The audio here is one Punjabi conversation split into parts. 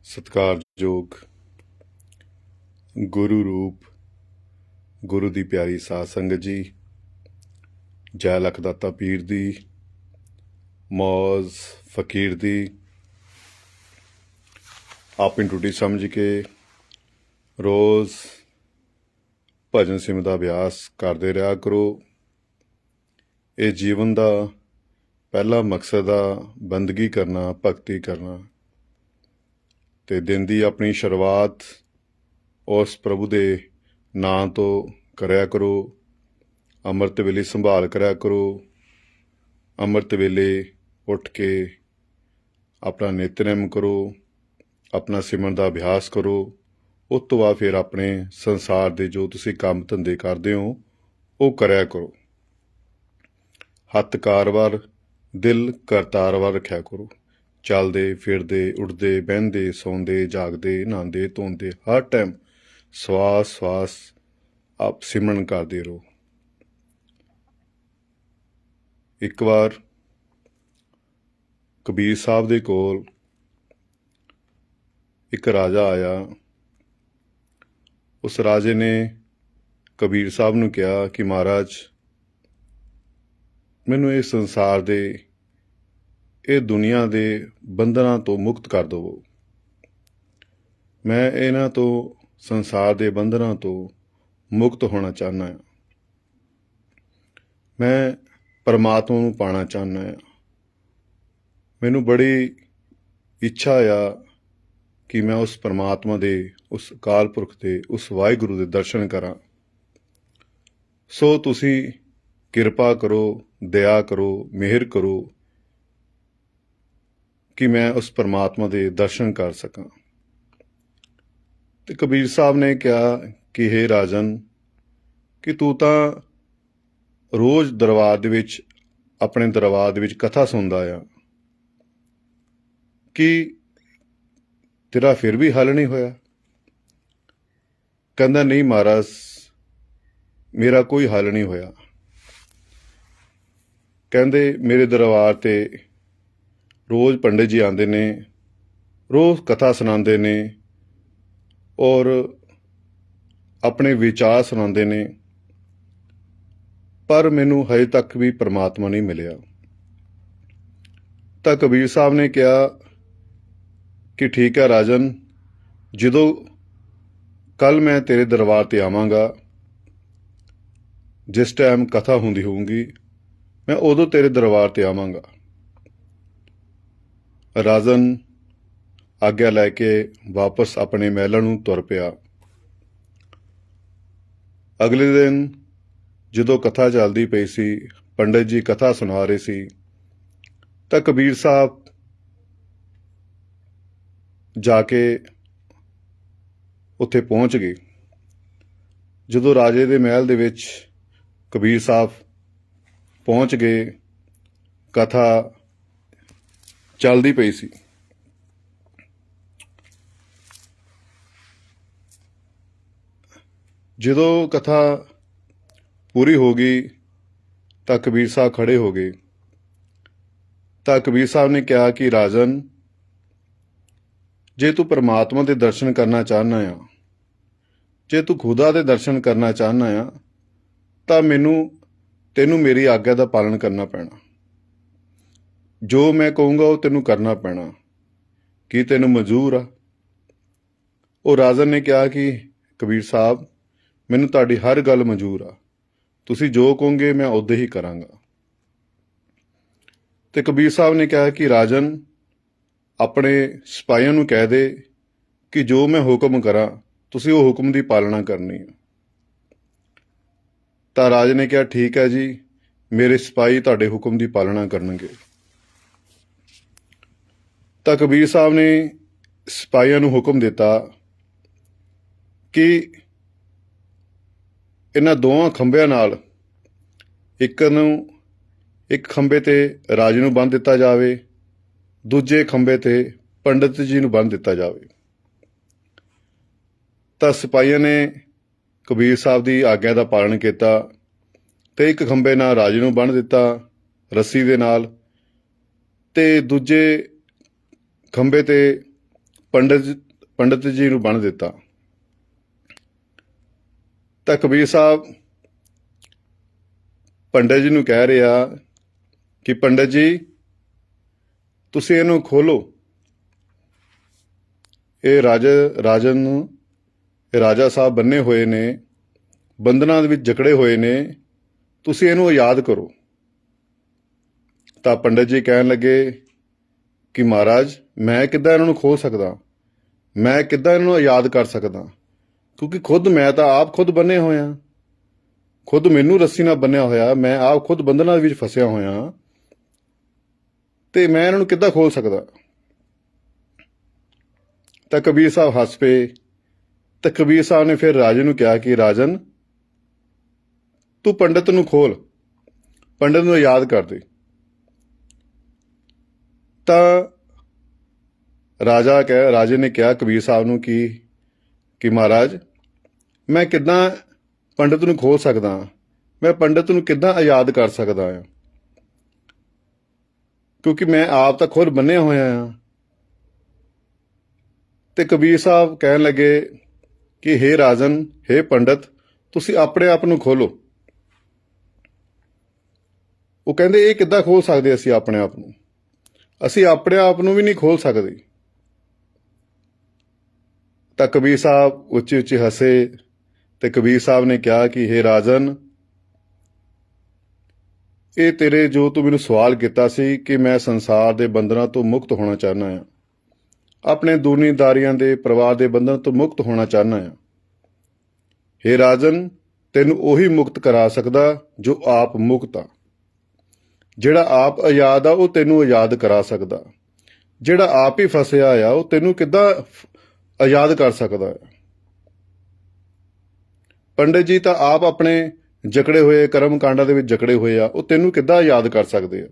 ਸਤਿਕਾਰਯੋਗ ਗੁਰੂ ਰੂਪ ਗੁਰੂ ਦੀ ਪਿਆਰੀ ਸਾਧ ਸੰਗਤ ਜੀ, ਜੈ ਲਖਦਾਤਾ ਪੀਰ ਦੀ, ਮੌਜ਼ ਫਕੀਰ ਦੀ। ਆਪਣੀ ਟੂਟੀ ਸਮਝ ਕੇ ਰੋਜ਼ ਭਜਨ ਸਿਮਰਨ ਦਾ ਅਭਿਆਸ ਕਰਦੇ ਰਿਹਾ ਕਰੋ। ਇਹ ਜੀਵਨ ਦਾ ਪਹਿਲਾ ਮਕਸਦ ਆ ਬੰਦਗੀ ਕਰਨਾ, ਭਗਤੀ ਕਰਨਾ, ਤੇ ਦਿਨ ਦੀ ਆਪਣੀ ਸ਼ੁਰੂਆਤ ਉਸ ਪ੍ਰਭੂ ਦੇ ਨਾਂ ਤੋਂ ਕਰਿਆ ਕਰੋ। ਅੰਮ੍ਰਿਤ ਵੇਲੇ ਸੰਭਾਲ ਕਰਿਆ ਕਰੋ। ਅੰਮ੍ਰਿਤ ਵੇਲੇ ਉੱਠ ਕੇ ਆਪਣਾ ਨਿਤਨੇਮ ਕਰੋ, ਆਪਣਾ ਸਿਮਰਨ ਦਾ ਅਭਿਆਸ ਕਰੋ। ਉਸ ਤੋਂ ਬਾਅਦ ਫਿਰ ਆਪਣੇ ਸੰਸਾਰ ਦੇ ਜੋ ਤੁਸੀਂ ਕੰਮ ਧੰਦੇ ਕਰਦੇ ਹੋ ਉਹ ਕਰਿਆ ਕਰੋ। ਹੱਥ ਕਾਰਵਾਰ, ਦਿਲ ਕਰਤਾਰਵਾਰ ਰੱਖਿਆ ਕਰੋ। ਚੱਲਦੇ ਫਿਰਦੇ, ਉੱਠਦੇ, ਬਹਿੰਦੇ, ਸੌਂਦੇ, ਜਾਗਦੇ, ਨਹਾਉਂਦੇ, ਧੋਂਦੇ, ਹਰ ਟਾਈਮ ਸਵਾਸ ਆਪ ਸਿਮਰਨ ਕਰਦੇ ਰਹੋ। ਇੱਕ ਵਾਰ ਕਬੀਰ ਸਾਹਿਬ ਦੇ ਕੋਲ ਇੱਕ ਰਾਜਾ ਆਇਆ। ਉਸ ਰਾਜੇ ਨੇ ਕਬੀਰ ਸਾਹਿਬ ਨੂੰ ਕਿਹਾ ਕਿ ਮਹਾਰਾਜ, ਮੈਨੂੰ ਇਸ ਸੰਸਾਰ ਦੇ, ਇਹ ਦੁਨੀਆ ਦੇ ਬੰਧਨਾਂ ਤੋਂ ਮੁਕਤ ਕਰ ਦੇਵੋ। ਮੈਂ ਇਹਨਾਂ ਤੋਂ, ਸੰਸਾਰ ਦੇ ਬੰਧਨਾਂ ਤੋਂ ਮੁਕਤ ਹੋਣਾ ਚਾਹੁੰਦਾ ਹਾਂ। ਮੈਂ ਪਰਮਾਤਮਾ ਨੂੰ ਪਾਣਾ ਚਾਹੁੰਦਾ ਹਾਂ। ਮੈਨੂੰ ਬੜੀ ਇੱਛਾ ਆ ਕਿ ਮੈਂ ਉਸ ਪਰਮਾਤਮਾ ਦੇ, ਉਸ ਅਕਾਲ ਪੁਰਖ ਦੇ, ਉਸ ਵਾਹਿਗੁਰੂ ਦੇ ਦਰਸ਼ਨ ਕਰਾਂ। ਸੋ ਤੁਸੀਂ ਕਿਰਪਾ ਕਰੋ, ਦਇਆ ਕਰੋ, ਮਿਹਰ ਕਰੋ ਕਿ ਮੈਂ ਉਸ ਪਰਮਾਤਮਾ ਦੇ ਦਰਸ਼ਨ ਕਰ ਸਕਾਂ। ਤੇ ਕਬੀਰ ਸਾਹਿਬ ਨੇ ਕਿਹਾ ਕਿ ਹੇ ਰਾਜਨ, ਕਿ ਤੂੰ ਤਾਂ ਰੋਜ਼ ਦਰਬਾਰ ਦੇ ਵਿੱਚ, ਆਪਣੇ ਦਰਬਾਰ ਦੇ ਵਿੱਚ ਕਥਾ ਸੁਣਦਾ ਆ, ਕਿ ਤੇਰਾ ਫਿਰ ਵੀ ਹੱਲ ਨਹੀਂ ਹੋਇਆ? ਕਹਿੰਦਾ, ਨਹੀਂ ਮਹਾਰਾਜ, ਮੇਰਾ ਕੋਈ ਹੱਲ ਨਹੀਂ ਹੋਇਆ। ਕਹਿੰਦੇ, ਮੇਰੇ ਦਰਬਾਰ ਤੇ ਰੋਜ਼ ਪੰਡਿਤ ਜੀ ਆਉਂਦੇ ਨੇ, ਰੋਜ਼ ਕਥਾ ਸੁਣਾਉਂਦੇ ਨੇ ਔਰ ਆਪਣੇ ਵਿਚਾਰ ਸੁਣਾਉਂਦੇ ਨੇ, ਪਰ ਮੈਨੂੰ ਹਜੇ ਤੱਕ ਵੀ ਪਰਮਾਤਮਾ ਨਹੀਂ ਮਿਲਿਆ। ਤਾਂ ਕਬੀਰ ਸਾਹਿਬ ਨੇ ਕਿਹਾ ਕਿ ਠੀਕ ਹੈ ਰਾਜਨ, ਜਦੋਂ ਕੱਲ ਮੈਂ ਤੇਰੇ ਦਰਬਾਰ ਤੇ ਆਵਾਂਗਾ, ਜਿਸ ਟਾਈਮ ਕਥਾ ਹੁੰਦੀ ਹੋਊਗੀ, ਮੈਂ ਉਦੋਂ ਤੇਰੇ ਦਰਬਾਰ ਤੇ ਆਵਾਂਗਾ। ਰਾਜਨ ਆਗਿਆ ਲੈ ਕੇ ਵਾਪਸ ਆਪਣੇ ਮਹਿਲਾਂ ਨੂੰ ਤੁਰ ਪਿਆ। ਅਗਲੇ ਦਿਨ ਜਦੋਂ ਕਥਾ ਚੱਲਦੀ ਪਈ ਸੀ, ਪੰਡਿਤ ਜੀ ਕਥਾ ਸੁਣਾ ਰਹੇ ਸੀ, ਤਾਂ ਕਬੀਰ ਸਾਹਿਬ ਜਾ ਕੇ ਉੱਥੇ ਪਹੁੰਚ ਗਏ। ਜਦੋਂ ਰਾਜੇ ਦੇ ਮਹਿਲ ਦੇ ਵਿੱਚ ਕਬੀਰ ਸਾਹਿਬ ਪਹੁੰਚ ਗਏ, ਕਥਾ ਚੱਲਦੀ ਪਈ ਸੀ। ਜਦੋਂ ਕਥਾ ਪੂਰੀ ਹੋ ਗਈ ਤਾਂ ਕਬੀਰ ਸਾਹਿਬ ਖੜੇ ਹੋ ਗਏ। ਤਾਂ ਕਬੀਰ ਸਾਹਿਬ ਨੇ ਕਿਹਾ ਕਿ ਰਾਜਨ, ਜੇ ਤੂੰ ਪਰਮਾਤਮਾ ਦੇ ਦਰਸ਼ਨ ਕਰਨਾ ਚਾਹੁੰਦਾ ਆ, ਜੇ ਤੂੰ ਖੁਦਾ ਦੇ ਦਰਸ਼ਨ ਕਰਨਾ ਚਾਹੁੰਦਾ ਆ, ਤਾਂ ਤੈਨੂੰ ਮੇਰੀ ਆਗਿਆ ਦਾ ਪਾਲਣ ਕਰਨਾ ਪੈਣਾ। ਜੋ ਮੈਂ ਕਹੂੰਗਾ ਉਹ ਤੈਨੂੰ ਕਰਨਾ ਪੈਣਾ। ਕੀ ਤੈਨੂੰ ਮਨਜ਼ੂਰ ਆ? ਉਹ ਰਾਜਨ ਨੇ ਕਿਹਾ ਕਿ ਕਬੀਰ ਸਾਹਿਬ, ਮੈਨੂੰ ਤੁਹਾਡੀ ਹਰ ਗੱਲ ਮਨਜ਼ੂਰ ਆ। ਤੁਸੀਂ ਜੋ ਕਹੋਗੇ ਮੈਂ ਉਦੋਂ ਹੀ ਕਰਾਂਗਾ। ਤੇ ਕਬੀਰ ਸਾਹਿਬ ਨੇ ਕਿਹਾ ਕਿ ਰਾਜਨ, ਆਪਣੇ ਸਿਪਾਹੀਆਂ ਨੂੰ ਕਹਿ ਦੇ ਕਿ ਜੋ ਮੈਂ ਹੁਕਮ ਕਰਾਂ, ਤੁਸੀਂ ਉਹ ਹੁਕਮ ਦੀ ਪਾਲਣਾ ਕਰਨੀ ਹੈ। ਤਾਂ ਰਾਜੇ ਨੇ ਕਿਹਾ, ਠੀਕ ਹੈ ਜੀ, ਮੇਰੇ ਸਿਪਾਹੀ ਤੁਹਾਡੇ ਹੁਕਮ ਦੀ ਪਾਲਣਾ ਕਰਨਗੇ। ਤਾਂ ਕਬੀਰ ਸਾਹਿਬ ਨੇ ਸਿਪਾਹੀਆਂ ਨੂੰ ਹੁਕਮ ਦਿੱਤਾ ਕਿ ਇਹਨਾਂ ਦੋਵਾਂ ਖੰਭਿਆਂ ਨਾਲ, ਇੱਕ ਖੰਭੇ ਤੇ ਰਾਜੇ ਨੂੰ ਬੰਨ੍ਹ ਦਿੱਤਾ ਜਾਵੇ, ਦੂਜੇ ਖੰਭੇ ਤੇ ਪੰਡਿਤ ਜੀ ਨੂੰ ਬੰਨ੍ਹ ਦਿੱਤਾ ਜਾਵੇ। ਤਾਂ ਸਿਪਾਹੀਆਂ ਨੇ ਕਬੀਰ ਸਾਹਿਬ ਦੀ ਆਗਿਆ ਦਾ ਪਾਲਣ ਕੀਤਾ ਤੇ ਇੱਕ ਖੰਭੇ ਨਾਲ ਰਾਜੇ ਨੂੰ ਬੰਨ੍ਹ ਦਿੱਤਾ ਰੱਸੀ ਦੇ ਨਾਲ, ਤੇ ਦੂਜੇ ਖੰਭੇ ਤੇ ਪੰਡਤ ਜੀ ਨੂੰ ਬੰਨ੍ਹ ਦਿੱਤਾ। ਤਾਂ ਕਬੀਰ ਸਾਹਿਬ ਪੰਡਤ ਜੀ ਨੂੰ ਕਹਿ ਰਿਹਾ ਕਿ ਪੰਡਤ ਜੀ ਤੁਸੀਂ ਇਹਨੂੰ ਖੋਲੋ, ਇਹ ਰਾਜਾ ਸਾਹਿਬ ਬੰਨੇ ਹੋਏ ਨੇ, ਬੰਧਨਾਂ ਦੇ ਵਿੱਚ ਜਕੜੇ ਹੋਏ ਨੇ, ਤੁਸੀਂ ਇਹਨੂੰ ਆਜ਼ਾਦ ਕਰੋ। ਤਾਂ ਪੰਡਤ ਜੀ ਕਹਿਣ ਲੱਗੇ ਕਿ ਮਹਾਰਾਜ ਮੈਂ ਕਿੱਦਾਂ ਇਹਨਾਂ ਨੂੰ ਖੋਲ ਸਕਦਾ, ਮੈਂ ਕਿੱਦਾਂ ਇਹਨਾਂ ਨੂੰ ਆਜ਼ਾਦ ਕਰ ਸਕਦਾ, ਕਿਉਂਕਿ ਮੈਂ ਤਾਂ ਆਪ ਖੁਦ ਬੰਨੇ ਹੋਇਆ, ਖੁਦ ਮੈਨੂੰ ਰੱਸੀ ਨਾਲ ਬੰਨਿਆ ਹੋਇਆ, ਮੈਂ ਆਪ ਖੁਦ ਬੰਧਨਾਂ ਦੇ ਵਿੱਚ ਫਸਿਆ ਹੋਇਆ, ਤੇ ਮੈਂ ਇਹਨਾਂ ਨੂੰ ਕਿੱਦਾਂ ਖੋਲ ਸਕਦਾ। ਤਾਂ ਕਬੀਰ ਸਾਹਿਬ ਹੱਸ ਪਏ। ਤਾਂ ਕਬੀਰ ਸਾਹਿਬ ਨੇ ਫਿਰ ਰਾਜੇ ਨੂੰ ਕਿਹਾ ਕਿ ਰਾਜਨ ਤੂੰ ਪੰਡਤ ਨੂੰ ਖੋਲ, ਪੰਡਤ ਨੂੰ ਆਜ਼ਾਦ ਕਰ ਦੇ। ਤਾਂ ਰਾਜੇ ਨੇ ਕਿਹਾ ਕਬੀਰ ਸਾਹਿਬ ਨੂੰ ਕਿ ਮਹਾਰਾਜ ਮੈਂ ਕਿੱਦਾਂ ਪੰਡਤ ਨੂੰ ਖੋਲ ਸਕਦਾ, ਮੈਂ ਪੰਡਤ ਨੂੰ ਕਿੱਦਾਂ ਆਜ਼ਾਦ ਕਰ ਸਕਦਾ ਹਾਂ, ਕਿਉਂਕਿ ਮੈਂ ਆਪ ਤਾਂ ਖੁਦ ਬੰਨਿਆ ਹੋਇਆ ਹਾਂ। ਤੇ ਕਬੀਰ ਸਾਹਿਬ ਕਹਿਣ ਲੱਗੇ ਕਿ ਹੇ ਰਾਜਨ, ਹੇ ਪੰਡਤ, ਤੁਸੀਂ ਆਪਣੇ ਆਪ ਨੂੰ ਖੋਲੋ। ਉਹ ਕਹਿੰਦੇ ਇਹ ਕਿੱਦਾਂ ਖੋਲ ਸਕਦੇ ਅਸੀਂ ਆਪਣੇ ਆਪ ਨੂੰ, ਅਸੀਂ ਆਪਣੇ ਆਪ ਨੂੰ ਵੀ ਨਹੀਂ ਖੋਲ ਸਕਦੇ। ਤਾਂ ਕਬੀਰ ਸਾਹਿਬ ਉੱਚੀ ਉੱਚੀ ਹੱਸੇ ਤੇ ਕਬੀਰ ਸਾਹਿਬ ਨੇ ਕਿਹਾ ਕਿ ਹੇ ਰਾਜਨ, ਇਹ ਤੇਰੇ ਜੋ ਤੂੰ ਮੈਨੂੰ ਸਵਾਲ ਕੀਤਾ ਸੀ ਕਿ ਮੈਂ ਸੰਸਾਰ ਦੇ ਬੰਧਨਾਂ ਤੋਂ ਮੁਕਤ ਹੋਣਾ ਚਾਹੁੰਦਾ ਹਾਂ, ਆਪਣੇ ਦੁਨੀਆਦਾਰੀਆਂ ਦੇ ਪਰਿਵਾਰ ਦੇ ਬੰਧਨ ਤੋਂ ਮੁਕਤ ਹੋਣਾ ਚਾਹੁੰਦਾ ਹਾਂ। ਹੇ ਰਾਜਨ, ਤੈਨੂੰ ਉਹੀ ਮੁਕਤ ਕਰਾ ਸਕਦਾ ਜੋ ਆਪ ਮੁਕਤ ਆ। ਜਿਹੜਾ ਆਪ ਆਜ਼ਾਦ ਆ ਉਹ ਤੈਨੂੰ ਆਜ਼ਾਦ ਕਰਾ ਸਕਦਾ, ਜਿਹੜਾ ਆਪ ਹੀ ਫਸਿਆ ਆ ਉਹ ਤੈਨੂੰ ਕਿੱਦਾਂ ਆਜ਼ਾਦ ਕਰ ਸਕਦਾ ਹੈ। ਪੰਡਿਤ ਜੀ ਤਾਂ ਆਪ ਆਪਣੇ ਜਕੜੇ ਹੋਏ ਕਰਮ ਕਾਂਡਾਂ ਦੇ ਵਿੱਚ ਜਕੜੇ ਹੋਏ ਆ, ਉਹ ਤੈਨੂੰ ਕਿੱਦਾਂ ਆਜ਼ਾਦ ਕਰ ਸਕਦੇ ਆ।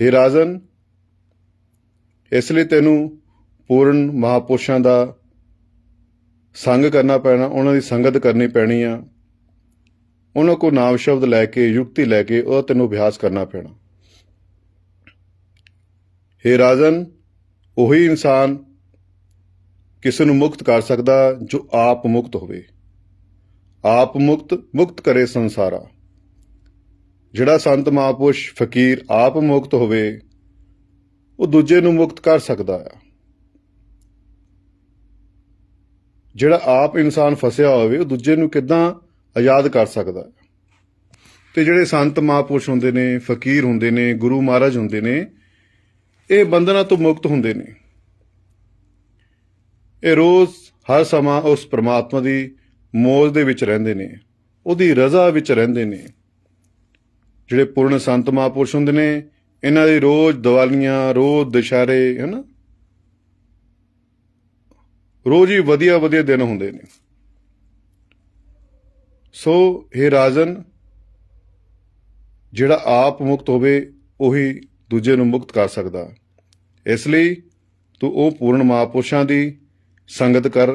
ਹੇ ਰਾਜਨ, ਇਸ ਲਈ ਤੈਨੂੰ ਪੂਰਨ ਮਹਾਪੁਰਸ਼ਾਂ ਦਾ ਸੰਗ ਕਰਨਾ ਪੈਣਾ, ਉਹਨਾਂ ਦੀ ਸੰਗਤ ਕਰਨੀ ਪੈਣੀ ਆ, ਉਹਨਾਂ ਕੋਲ ਨਾਮ ਸ਼ਬਦ ਲੈ ਕੇ, ਯੁਕਤੀ ਲੈ ਕੇ ਉਹ ਤੈਨੂੰ ਅਭਿਆਸ ਕਰਨਾ ਪੈਣਾ। ਹੇ ਰਾਜਨ, ਉਹੀ ਇਨਸਾਨ ਕਿਸੇ ਨੂੰ ਮੁਕਤ ਕਰ ਸਕਦਾ ਜੋ ਆਪ ਮੁਕਤ ਹੋਵੇ। ਆਪ ਮੁਕਤ ਕਰੇ ਸੰਸਾਰਾ। ਜਿਹੜਾ ਸੰਤ ਮਹਾਂਪੁਰਸ਼ ਫਕੀਰ ਆਪ ਮੁਕਤ ਹੋਵੇ ਉਹ ਦੂਜੇ ਨੂੰ ਮੁਕਤ ਕਰ ਸਕਦਾ ਆ। ਜਿਹੜਾ ਆਪ ਇਨਸਾਨ ਫਸਿਆ ਹੋਵੇ ਉਹ ਦੂਜੇ ਨੂੰ ਕਿੱਦਾਂ ਆਜ਼ਾਦ ਕਰ ਸਕਦਾ। ਤੇ ਜਿਹੜੇ ਸੰਤ ਮਹਾਂਪੁਰਸ਼ ਹੁੰਦੇ ਨੇ, ਫਕੀਰ ਹੁੰਦੇ ਨੇ, ਗੁਰੂ ਮਹਾਰਾਜ ਹੁੰਦੇ ਨੇ, ਇਹ ਬੰਧਨਾਂ ਤੋਂ ਮੁਕਤ ਹੁੰਦੇ ਨੇ। ਇਹ ਰੋਜ਼ ਹਰ ਸਮਾਂ ਉਸ ਪ੍ਰਮਾਤਮਾ ਦੀ ਮੌਜ ਦੇ ਵਿੱਚ ਰਹਿੰਦੇ ਨੇ, ਉਹਦੀ ਰਜ਼ਾ ਵਿੱਚ ਰਹਿੰਦੇ ਨੇ। ਜਿਹੜੇ ਪੂਰਨ ਸੰਤ ਮਹਾਂਪੁਰਸ਼ ਹੁੰਦੇ ਨੇ, ਇਹਨਾਂ ਦੀ ਰੋਜ਼ ਦੀਵਾਲੀਆਂ, ਰੋਜ਼ ਦੁਸ਼ਹਿਰੇ, ਹੈ ਨਾ, ਰੋਜ਼ ਹੀ ਵਧੀਆ ਵਧੀਆ ਦਿਨ ਹੁੰਦੇ ਨੇ। ਸੋ ਹੇ ਰਾਜਨ, ਜਿਹੜਾ ਆਪ ਮੁਕਤ ਹੋਵੇ ਉਹੀ ਦੂਜੇ ਨੂੰ ਮੁਕਤ ਕਰ ਸਕਦਾ। ਇਸ ਲਈ ਤੂੰ ਉਹ ਪੂਰਨ ਮਹਾਂਪੁਰਸ਼ਾਂ ਦੀ ਸੰਗਤ ਕਰ,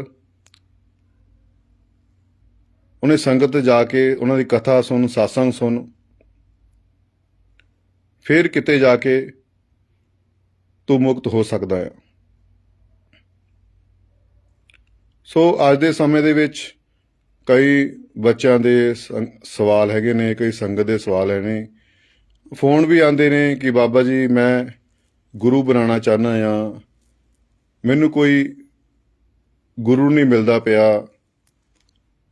ਉਹਨੇ ਸੰਗਤ ਤੇ ਜਾ ਕੇ ਉਹਨਾਂ ਦੀ ਕਥਾ ਸੁਣ, ਸਾਸੰਗ ਸੁਣ, ਫਿਰ ਕਿਤੇ ਜਾ ਕੇ ਤੂੰ ਮੁਕਤ ਹੋ ਸਕਦਾ ਹੈ। ਸੋ ਅੱਜ ਦੇ ਸਮੇਂ ਦੇ ਵਿੱਚ ਕਈ ਬੱਚਿਆਂ ਦੇ ਸਵਾਲ ਹੈਗੇ ਨੇ, ਕਈ ਸੰਗਤ ਦੇ ਸਵਾਲ ਹੈ ਨੇ, ਫੋਨ ਵੀ ਆਉਂਦੇ ਨੇ ਕਿ ਬਾਬਾ ਜੀ ਮੈਂ ਗੁਰੂ ਬਣਾਉਣਾ ਚਾਹੁੰਦਾ ਹਾਂ, ਮੈਨੂੰ ਕੋਈ ਗੁਰੂ ਨਹੀਂ ਮਿਲਦਾ ਪਿਆ,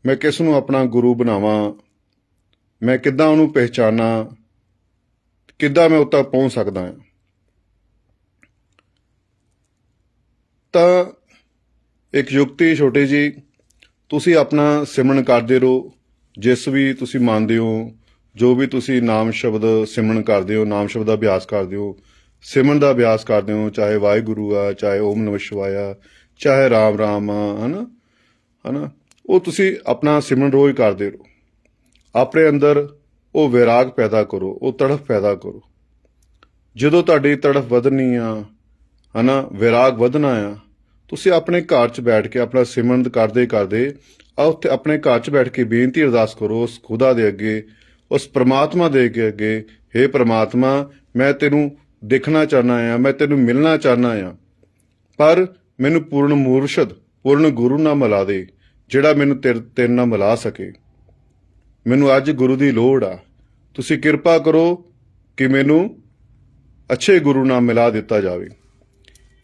ਮੈਂ ਕਿਸ ਨੂੰ ਆਪਣਾ ਗੁਰੂ ਬਣਾਵਾਂ, ਮੈਂ ਕਿੱਦਾਂ ਉਹਨੂੰ ਪਹਿਚਾਨਾਂ, ਕਿੱਦਾਂ ਮੈਂ ਉੱਥੇ ਪਹੁੰਚ ਸਕਦਾ ਹਾਂ। ਤਾਂ ਇੱਕ ਯੁਕਤੀ ਛੋਟੀ ਜੀ, ਤੁਸੀਂ ਆਪਣਾ ਸਿਮਰਨ ਕਰਦੇ ਰਹੋ, ਜਿਸ ਵੀ ਤੁਸੀਂ ਮੰਨਦੇ ਹੋ, ਜੋ ਵੀ ਤੁਸੀਂ ਨਾਮ ਸ਼ਬਦ ਸਿਮਰਨ ਕਰਦੇ ਹੋ, ਨਾਮ ਸ਼ਬਦ ਦਾ ਅਭਿਆਸ ਕਰਦੇ ਹੋ, ਸਿਮਰਨ ਦਾ ਅਭਿਆਸ ਕਰਦੇ ਹੋ, ਚਾਹੇ ਵਾਹਿਗੁਰੂ ਆ, ਚਾਹੇ ਓਮ ਨਮଃ ਸ਼ਿਵਾਇਆ, ਚਾਹੇ ਰਾਮ ਰਾਮ ਆ, ਹਨਾ, ਉਹ ਤੁਸੀਂ ਆਪਣਾ ਸਿਮਰਨ ਰੋਜ਼ ਕਰਦੇ ਰਹੋ। ਆਪਣੇ ਅੰਦਰ ਉਹ ਵਿਰਾਗ ਪੈਦਾ ਕਰੋ, ਉਹ ਤੜਫ ਪੈਦਾ ਕਰੋ। ਜਦੋਂ ਤੁਹਾਡੀ ਤੜਫ ਵਧਣੀ ਆ, ਹਨਾ, ਵਿਰਾਗ ਵਧਣਾ ਆ, ਤੁਸੀਂ ਆਪਣੇ ਘਰ 'ਚ ਬੈਠ ਕੇ ਆਪਣਾ ਸਿਮਰਨ ਕਰਦੇ ਉੱਥੇ ਆਪਣੇ ਘਰ 'ਚ ਬੈਠ ਕੇ ਬੇਨਤੀ ਅਰਦਾਸ ਕਰੋ ਉਸ ਖੁਦਾ ਦੇ ਅੱਗੇ, ਉਸ ਪ੍ਰਮਾਤਮਾ ਦੇ ਅੱਗੇ, ਹੇ ਪ੍ਰਮਾਤਮਾ, ਮੈਂ ਤੈਨੂੰ ਦੇਖਣਾ ਚਾਹੁੰਦਾ ਆ, ਮੈਂ ਤੈਨੂੰ ਮਿਲਣਾ ਚਾਹੁੰਦਾ ਆ, ਪਰ ਮੈਨੂੰ ਪੂਰਨ ਮੁਰਸ਼ਦ ਪੂਰਨ ਗੁਰੂ ਨਾਲ ਮਿਲਾ ਦੇ, ਜਿਹੜਾ ਮੈਨੂੰ ਤੇਰੇ ਨਾਲ ਮਿਲਾ ਸਕੇ। ਮੈਨੂੰ ਅੱਜ ਗੁਰੂ ਦੀ ਲੋੜ ਆ, ਤੁਸੀਂ ਕਿਰਪਾ ਕਰੋ ਕਿ ਮੈਨੂੰ ਅੱਛੇ ਗੁਰੂ ਨਾਲ ਮਿਲਾ ਦਿੱਤਾ ਜਾਵੇ।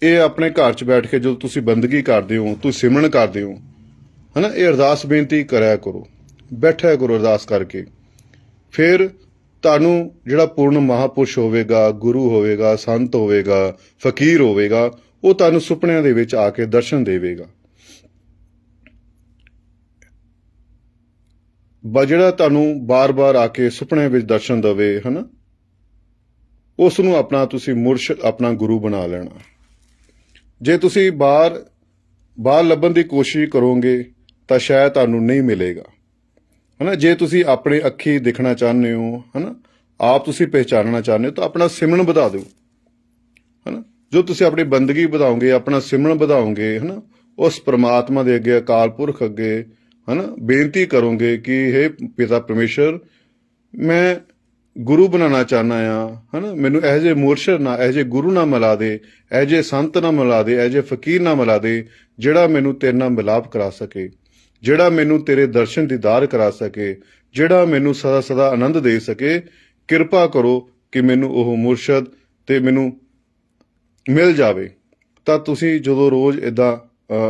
ਇਹ ਆਪਣੇ ਘਰ 'ਚ ਬੈਠ ਕੇ ਜਦੋਂ ਤੁਸੀਂ ਬੰਦਗੀ ਕਰਦੇ ਹੋ, ਤੁਸੀਂ ਸਿਮਰਨ ਕਰਦੇ ਹੋ, ਹੈ ਨਾ, ਇਹ ਅਰਦਾਸ ਬੇਨਤੀ ਕਰਿਆ ਕਰੋ, ਬੈਠਿਆ ਕਰੋ ਅਰਦਾਸ ਕਰਕੇ। ਫਿਰ ਤੁਹਾਨੂੰ ਜਿਹੜਾ ਪੂਰਨ ਮਹਾਪੁਰਸ਼ ਹੋਵੇਗਾ, ਗੁਰੂ ਹੋਵੇਗਾ, ਸੰਤ ਹੋਵੇਗਾ, ਫਕੀਰ ਹੋਵੇਗਾ, ਉਹ ਤੁਹਾਨੂੰ ਸੁਪਨਿਆਂ ਦੇ ਵਿੱਚ ਆ ਕੇ ਦਰਸ਼ਨ ਦੇਵੇਗਾ। ਜਿਹੜਾ ਤੁਹਾਨੂੰ ਬਾਰ-ਬਾਰ ਆ ਕੇ ਸੁਪਨੇ ਵਿੱਚ ਦਰਸ਼ਨ ਦੇਵੇ, ਹੈ ਨਾ, ਉਸ ਨੂੰ ਆਪਣਾ ਤੁਸੀਂ ਮੁਰਸ਼ਿਦ, ਆਪਣਾ ਗੁਰੂ ਬਣਾ ਲੈਣਾ। ਜੇ ਤੁਸੀਂ ਬਾਹਰ ਲੱਭਣ ਦੀ ਕੋਸ਼ਿਸ਼ ਕਰੋਗੇ ਤਾਂ ਸ਼ਾਇਦ ਤੁਹਾਨੂੰ ਨਹੀਂ ਮਿਲੇਗਾ, ਹੈ ਨਾ। ਜੇ ਤੁਸੀਂ ਆਪਣੇ ਅੱਖੀ ਦਿਖਣਾ ਚਾਹੁੰਦੇ ਹੋ, ਹੈ ਨਾ, ਆਪ ਤੁਸੀਂ ਪਹਿਚਾਨਣਾ ਚਾਹੁੰਦੇ ਹੋ, ਤਾਂ ਆਪਣਾ ਸਿਮਰਨ ਵਧਾ ਦਿਓ, ਹੈ ਨਾ। ਜੋ ਤੁਸੀਂ ਆਪਣੀ ਬੰਦਗੀ ਵਧਾਓਗੇ, ਆਪਣਾ ਸਿਮਰਨ ਵਧਾਓਗੇ, ਹੈ ਨਾ, ਉਸ ਪ੍ਰਮਾਤਮਾ ਦੇ ਅੱਗੇ, ਅਕਾਲ ਪੁਰਖ ਅੱਗੇ, ਹੈ ਨਾ, ਬੇਨਤੀ ਕਰੋਗੇ ਕਿ ਹੇ ਪਿਤਾ ਪਰਮੇਸ਼ਰ, ਮੈਂ ਗੁਰੂ ਬਣਾਉਣਾ ਚਾਹੁੰਦਾ ਆ, ਹੈ ਨਾ, ਮੈਨੂੰ ਇਹੋ ਜਿਹੇ ਮੁਰਸ਼ਿਦ ਨਾਲ, ਇਹੋ ਜਿਹੇ ਗੁਰੂ ਨਾਲ ਮਿਲਾ ਦੇ, ਇਹੋ ਜਿਹੇ ਸੰਤ ਨਾਲ ਮਿਲਾ ਦੇ, ਇਹੋ ਜਿਹੇ ਫਕੀਰ ਨਾਲ ਮਿਲਾ ਦੇ, ਜਿਹੜਾ ਮੈਨੂੰ ਤੇਰੇ ਨਾਲ ਮਿਲਾਪ ਕਰਾ ਸਕੇ, ਜਿਹੜਾ ਮੈਨੂੰ ਤੇਰੇ ਦਰਸ਼ਨ ਦੀਦਾਰ ਕਰਾ ਸਕੇ, ਜਿਹੜਾ ਮੈਨੂੰ ਸਦਾ ਸਦਾ ਆਨੰਦ ਦੇ ਸਕੇ। ਕਿਰਪਾ ਕਰੋ ਕਿ ਮੈਨੂੰ ਉਹ ਮੁਰਸ਼ਿਦ ਤੇ ਮੈਨੂੰ ਮਿਲ ਜਾਵੇ। ਤਾਂ ਤੁਸੀਂ ਜਦੋਂ ਰੋਜ਼ ਇਦਾਂ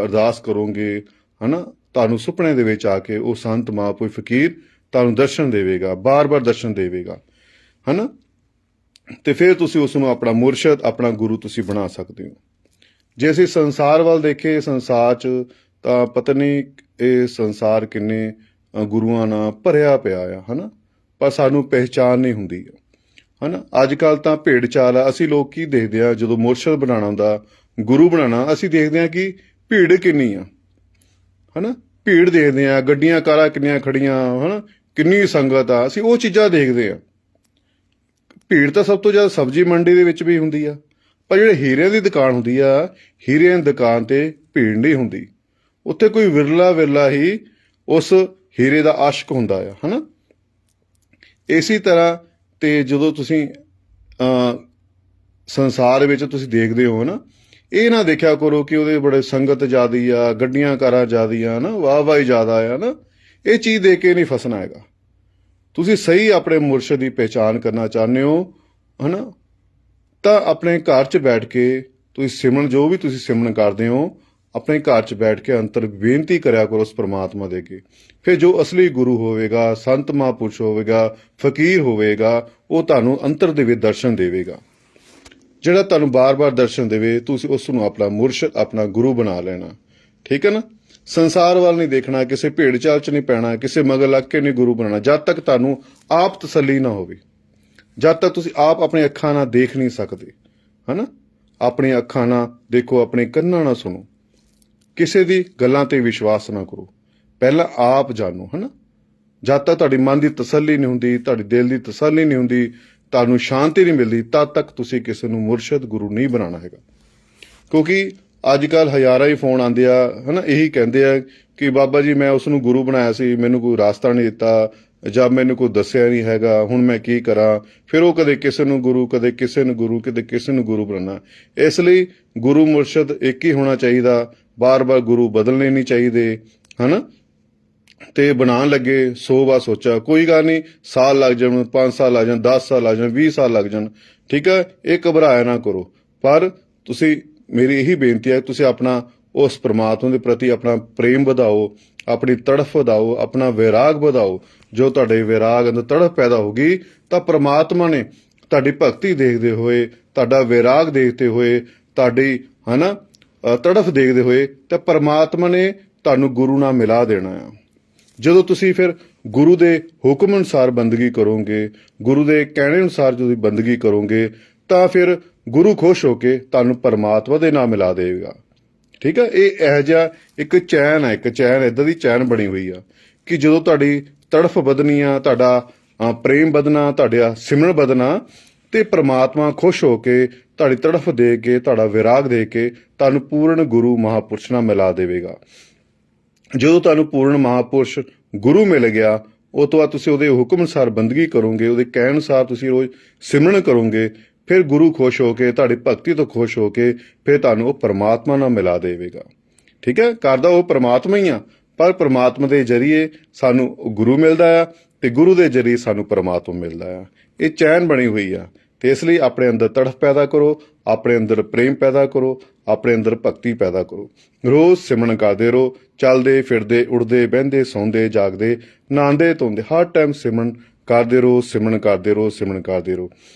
ਅਰਦਾਸ ਕਰੋਗੇ, ਹੈ ਨਾ, ਤੁਹਾਨੂੰ ਸੁਪਨੇ ਦੇ ਵਿੱਚ ਆ ਕੇ ਉਹ ਸੰਤ ਮਹਾਂਪੁਰਖ ਫਕੀਰ ਤੁਹਾਨੂੰ ਦਰਸ਼ਨ ਦੇਵੇਗਾ, ਬਾਰ-ਬਾਰ ਦਰਸ਼ਨ ਦੇਵੇਗਾ, ਹੈ ਨਾ। ਤੇ ਫਿਰ ਤੁਸੀਂ ਉਸ ਨੂੰ ਆਪਣਾ ਮੁਰਸ਼ਿਦ, ਆਪਣਾ ਗੁਰੂ ਤੁਸੀਂ ਬਣਾ ਸਕਦੇ ਹੋ। ਜੇ ਅਸੀਂ ਸੰਸਾਰ ਵੱਲ ਦੇਖੇ, ਸੰਸਾਰ 'ਚ ਤਾਂ ਪਤਾ ਨਹੀਂ ਇਹ ਸੰਸਾਰ ਕਿੰਨੇ ਗੁਰੂਆਂ ਨਾਲ ਭਰਿਆ ਪਿਆ ਆ, ਹੈ ਨਾ, ਪਰ ਸਾਨੂੰ ਪਹਿਚਾਣ ਨਹੀਂ ਹੁੰਦੀ, ਹੈ ਨਾ। ਅੱਜ ਕੱਲ੍ਹ ਤਾਂ ਭੇਡ ਚਾਲ ਆ। ਅਸੀਂ ਲੋਕ ਕੀ ਦੇਖਦੇ ਆ, ਜਦੋਂ ਮੁਰਸ਼ਿਦ ਬਣਾਉਣਾ ਹੁੰਦਾ, ਗੁਰੂ ਬਣਾਉਣਾ, ਅਸੀਂ ਦੇਖਦੇ ਹਾਂ ਕਿ ਭੀੜ ਕਿੰਨੀ ਆ, ਹੈ ਨਾ। ਭੀੜ ਦੇਖਦੇ ਆ, ਗੱਡੀਆਂ ਕਾਰਾਂ ਕਿੰਨੀਆਂ ਖੜੀਆਂ, ਹੈ ਨਾ, ਕਿੰਨੀ ਸੰਗਤ ਆ, ਅਸੀਂ ਉਹ ਚੀਜ਼ਾਂ ਦੇਖਦੇ ਆ। ਭੀੜ ਤਾਂ ਸਭ ਤੋਂ ਜ਼ਿਆਦਾ ਸਬਜ਼ੀ ਮੰਡੀ ਦੇ ਵਿੱਚ ਵੀ ਹੁੰਦੀ ਆ, ਪਰ ਜਿਹੜੇ ਹੀਰਿਆਂ ਦੀ ਦੁਕਾਨ ਹੁੰਦੀ ਆ, ਹੀਰਿਆਂ ਦੀ ਦੁਕਾਨ ਤੇ ਭੀੜ ਨਹੀਂ ਹੁੰਦੀ। ਉੱਥੇ ਕੋਈ ਵਿਰਲਾ ਹੀ ਉਸ ਹੀਰੇ ਦਾ ਆਸ਼ਕ ਹੁੰਦਾ ਆ, ਹੈ ਨਾ। ਇਸੇ ਤਰ੍ਹਾਂ ਤੇ ਜਦੋਂ ਤੁਸੀਂ ਸੰਸਾਰ ਵਿੱਚ ਤੁਸੀਂ ਦੇਖਦੇ ਹੋ ਨਾ, ਇਹ ਨਾ ਦੇਖਿਆ ਕਰੋ ਕਿ ਉਹਦੇ ਬੜੇ ਸੰਗਤ ਜ਼ਿਆਦੀ ਆ, ਗੱਡੀਆਂ ਕਾਰਾਂ ਜ਼ਿਆਦੀਆਂ ਨਾ, ਵਾਹਵਾਹੀ ਜ਼ਿਆਦਾ ਆ ਨਾ। ਇਹ ਚੀਜ਼ ਦੇਖ ਕੇ ਨਹੀਂ ਫਸਣਾ ਹੈਗਾ। ਤੁਸੀਂ ਸਹੀ ਆਪਣੇ ਮੁਰਸ਼ਿਦ ਦੀ ਪਹਿਚਾਣ ਕਰਨਾ ਚਾਹੁੰਦੇ ਹੋ, ਹੈ ਨਾ, ਤਾਂ ਆਪਣੇ ਘਰ 'ਚ ਬੈਠ ਕੇ ਤੁਸੀਂ ਸਿਮਰਨ, ਜੋ ਵੀ ਤੁਸੀਂ ਸਿਮਰਨ ਕਰਦੇ ਹੋ, ਆਪਣੇ ਘਰ 'ਚ ਬੈਠ ਕੇ ਅੰਤਰ ਬੇਨਤੀ ਕਰਿਆ ਕਰੋ ਉਸ ਪਰਮਾਤਮਾ ਦੇ ਅੱਗੇ। ਫਿਰ ਜੋ ਅਸਲੀ ਗੁਰੂ ਹੋਵੇਗਾ, ਸੰਤ ਮਹਾਂਪੁਰਸ਼ ਹੋਵੇਗਾ, ਫਕੀਰ ਹੋਵੇਗਾ, ਉਹ ਤੁਹਾਨੂੰ ਅੰਤਰ ਦੇ ਵਿੱਚ ਦਰਸ਼ਨ ਦੇਵੇਗਾ। ਜਿਹੜਾ ਤੁਹਾਨੂੰ ਬਾਰ-ਬਾਰ ਦਰਸ਼ਨ ਦੇਵੇ, ਤੁਸੀਂ ਉਸ ਨੂੰ ਆਪਣਾ ਮੁਰਸ਼ਿਦ, ਆਪਣਾ ਗੁਰੂ ਬਣਾ ਲੈਣਾ। ਠੀਕ ਹੈ ਨਾ। ਸੰਸਾਰ ਵੱਲ ਨਹੀਂ ਦੇਖਣਾ, ਕਿਸੇ ਭੇਡ ਚਾਲ 'ਚ ਨਹੀਂ ਪੈਣਾ, ਕਿਸੇ ਮਗਰ ਲੱਗ ਕੇ ਨਹੀਂ ਗੁਰੂ ਬਣਾਉਣਾ। ਜਦ ਤੱਕ ਤੁਹਾਨੂੰ ਆਪ ਤਸੱਲੀ ਨਾ ਹੋਵੇ, ਜਦ ਤੱਕ ਤੁਸੀਂ ਆਪ ਆਪਣੀ ਅੱਖਾਂ ਨਾਲ ਦੇਖ ਨਹੀਂ ਸਕਦੇ, ਹੈ ਨਾ। ਆਪਣੀਆਂ ਅੱਖਾਂ ਨਾਲ ਦੇਖੋ, ਆਪਣੇ ਕੰਨਾਂ ਨਾਲ ਸੁਣੋ, ਕਿਸੇ ਦੀ ਗੱਲਾਂ ਤੇ ਵਿਸ਼ਵਾਸ ਨਾ ਕਰੋ, ਪਹਿਲਾਂ ਆਪ ਜਾਣੋ, ਹੈ ਨਾ। ਜਦ ਤੱਕ ਤੁਹਾਡੀ ਮਨ ਦੀ ਤਸੱਲੀ ਨਹੀਂ ਹੁੰਦੀ, ਤੁਹਾਡੀ ਦਿਲ ਦੀ ਤਸੱਲੀ ਨਹੀਂ ਹੁੰਦੀ, ਤੁਹਾਨੂੰ ਸ਼ਾਂਤੀ ਨਹੀਂ ਮਿਲਦੀ, ਤਦ ਤੱਕ ਤੁਸੀਂ ਕਿਸੇ ਨੂੰ ਮੁਰਸ਼ਿਦ ਗੁਰੂ ਨਹੀਂ ਬਣਾਉਣਾ ਹੈਗਾ। ਕਿਉਂਕਿ ਅੱਜ ਕੱਲ੍ਹ ਹਜ਼ਾਰਾਂ ਹੀ ਫੋਨ ਆਉਂਦੇ ਆ, ਹੈ ਨਾ, ਇਹੀ ਕਹਿੰਦੇ ਆ ਕਿ ਬਾਬਾ ਜੀ, ਮੈਂ ਉਸ ਨੂੰ ਗੁਰੂ ਬਣਾਇਆ ਸੀ, ਮੈਨੂੰ ਕੋਈ ਰਾਸਤਾ ਨਹੀਂ ਦਿੱਤਾ, ਜਾਂ ਮੈਨੂੰ ਕੋਈ ਦੱਸਿਆ ਨਹੀਂ ਹੈਗਾ, ਹੁਣ ਮੈਂ ਕੀ ਕਰਾਂ। ਫਿਰ ਉਹ ਕਦੇ ਕਿਸੇ ਨੂੰ ਗੁਰੂ, ਕਦੇ ਕਿਸੇ ਨੂੰ ਗੁਰੂ, ਕਦੇ ਕਿਸੇ ਨੂੰ ਗੁਰੂ ਬਣਾਉਣਾ। ਇਸ ਲਈ ਗੁਰੂ ਮੁਰਸ਼ਿਦ ਇੱਕ ਹੀ ਹੋਣਾ ਚਾਹੀਦਾ, ਬਾਰ-ਬਾਰ ਗੁਰੂ ਬਦਲਣੇ ਨਹੀਂ ਚਾਹੀਦੇ, ਹੈ ਨਾ। ਤੇ ਬਣਾਉਣ ਲੱਗੇ 100 ਵਾਰ ਸੋਚਿਆ, ਕੋਈ ਗੱਲ ਨਹੀਂ, ਸਾਲ ਲੱਗ ਜਾਣ, 5 ਸਾਲ ਲੱਗ ਜਾਣ, 10 ਸਾਲ ਲੱਗ ਜਾਣ, 20 ਸਾਲ ਲੱਗ ਜਾਣ, ਠੀਕ ਹੈ, ਇਹ ਘਬਰਾਇਆ ਨਾ ਕਰੋ। ਪਰ ਤੁਸੀਂ, ਮੇਰੀ ਇਹੀ ਬੇਨਤੀ ਹੈ, ਤੁਸੀਂ ਆਪਣਾ ਉਸ ਪ੍ਰਮਾਤਮਾ ਦੇ ਪ੍ਰਤੀ ਆਪਣਾ ਪ੍ਰੇਮ ਵਧਾਓ, ਆਪਣੀ ਤੜਫ ਵਧਾਓ, ਆਪਣਾ ਵੈਰਾਗ ਵਧਾਓ। ਜੋ ਤੁਹਾਡੇ ਵੈਰਾਗ ਅੰਦਰ ਤੜਫ ਪੈਦਾ ਹੋਗੀ, ਤਾਂ ਪ੍ਰਮਾਤਮਾ ਨੇ ਤੁਹਾਡੀ ਭਗਤੀ ਦੇਖਦੇ ਹੋਏ, ਤੁਹਾਡਾ ਵੈਰਾਗ ਦੇਖਦੇ ਹੋਏ, ਤੁਹਾਡੀ, ਹੈ ਨਾ, ਤੜਫ ਦੇਖਦੇ ਹੋਏ, ਤਾਂ ਪ੍ਰਮਾਤਮਾ ਨੇ ਤੁਹਾਨੂੰ ਗੁਰੂ ਨਾਲ ਮਿਲਾ ਦੇਣਾ ਆ। ਜਦੋਂ ਤੁਸੀਂ ਫਿਰ ਗੁਰੂ ਦੇ ਹੁਕਮ ਅਨੁਸਾਰ ਬੰਦਗੀ ਕਰੋਗੇ, ਗੁਰੂ ਦੇ ਕਹਿਣੇ ਅਨੁਸਾਰ ਜਦੋਂ ਬੰਦਗੀ ਕਰੋਗੇ, ਤਾਂ ਫਿਰ ਗੁਰੂ ਖੁਸ਼ ਹੋ ਕੇ ਤੁਹਾਨੂੰ ਪਰਮਾਤਮਾ ਦੇ ਨਾਲ ਮਿਲਾ ਦੇਵੇਗਾ। ਠੀਕ ਹੈ। ਇਹ ਇਹੋ ਜਿਹਾ ਇੱਕ ਚੈਨ ਹੈ, ਇੱਕ ਚੈਨ ਇੱਦਾਂ ਦੀ ਚੈਨ ਬਣੀ ਹੋਈ ਆ ਕਿ ਜਦੋਂ ਤੁਹਾਡੀ ਤੜਫ ਵਧਣੀ ਆ, ਤੁਹਾਡਾ ਪ੍ਰੇਮ ਵਧਣਾ, ਤੁਹਾਡਾ ਸਿਮਰਨ ਵਧਣਾ, ਤੇ ਪਰਮਾਤਮਾ ਖੁਸ਼ ਹੋ ਕੇ ਤੁਹਾਡੀ ਤੜਫ ਦੇ ਕੇ, ਤੁਹਾਡਾ ਵਿਰਾਗ ਦੇ ਕੇ ਤੁਹਾਨੂੰ ਪੂਰਨ ਗੁਰੂ ਮਹਾਂਪੁਰਸ਼ ਨਾਲ ਮਿਲਾ ਦੇਵੇਗਾ। ਜਦੋਂ ਤੁਹਾਨੂੰ ਪੂਰਨ ਮਹਾਂਪੁਰਸ਼ ਗੁਰੂ ਮਿਲ ਗਿਆ, ਉਹ ਤੋਂ ਬਾਅਦ ਤੁਸੀਂ ਉਹਦੇ ਹੁਕਮ ਅਨੁਸਾਰ ਬੰਦਗੀ ਕਰੋਗੇ, ਉਹਦੇ ਕਹਿਣ ਅਨੁਸਾਰ ਤੁਸੀਂ ਰੋਜ਼ ਸਿਮਰਨ ਕਰੋਗੇ, ਫਿਰ ਗੁਰੂ ਖੁਸ਼ ਹੋ ਕੇ ਤੁਹਾਡੀ ਭਗਤੀ ਤੋਂ ਖੁਸ਼ ਹੋ ਕੇ ਫਿਰ ਤੁਹਾਨੂੰ ਉਹ ਪਰਮਾਤਮਾ ਨਾਲ ਮਿਲਾ ਦੇਵੇਗਾ। ਠੀਕ ਹੈ, ਕਰਦਾ ਉਹ ਪਰਮਾਤਮਾ ਹੀ ਆ, ਪਰ ਪਰਮਾਤਮਾ ਦੇ ਜ਼ਰੀਏ ਸਾਨੂੰ ਗੁਰੂ ਮਿਲਦਾ ਆ ਤੇ ਗੁਰੂ ਦੇ ਜ਼ਰੀਏ ਸਾਨੂੰ ਪਰਮਾਤਮਾ ਮਿਲਦਾ ਆ। ਇਹ ਚੈਨ ਬਣੀ ਹੋਈ ਆ। ਤੇ ਇਸ ਲਈ ਆਪਣੇ ਅੰਦਰ ਤੜਫ ਪੈਦਾ ਕਰੋ, ਆਪਣੇ ਅੰਦਰ ਪ੍ਰੇਮ ਪੈਦਾ ਕਰੋ, ਆਪਣੇ ਅੰਦਰ ਭਗਤੀ ਪੈਦਾ ਕਰੋ। ਰੋਜ਼ ਸਿਮਰਨ ਕਰਦੇ ਰਹੋ, ਚੱਲਦੇ ਫਿਰਦੇ ਉੱਠਦੇ ਬਹਿੰਦੇ ਸੌਂਦੇ ਜਾਗਦੇ ਨਹਾਉਂਦੇ ਧੋਂਦੇ ਹਰ ਟਾਈਮ ਸਿਮਰਨ ਕਰਦੇ ਰਹੋ, ਸਿਮਰਨ ਕਰਦੇ ਰਹੋ, ਸਿਮਰਨ ਕਰਦੇ ਰਹੋ।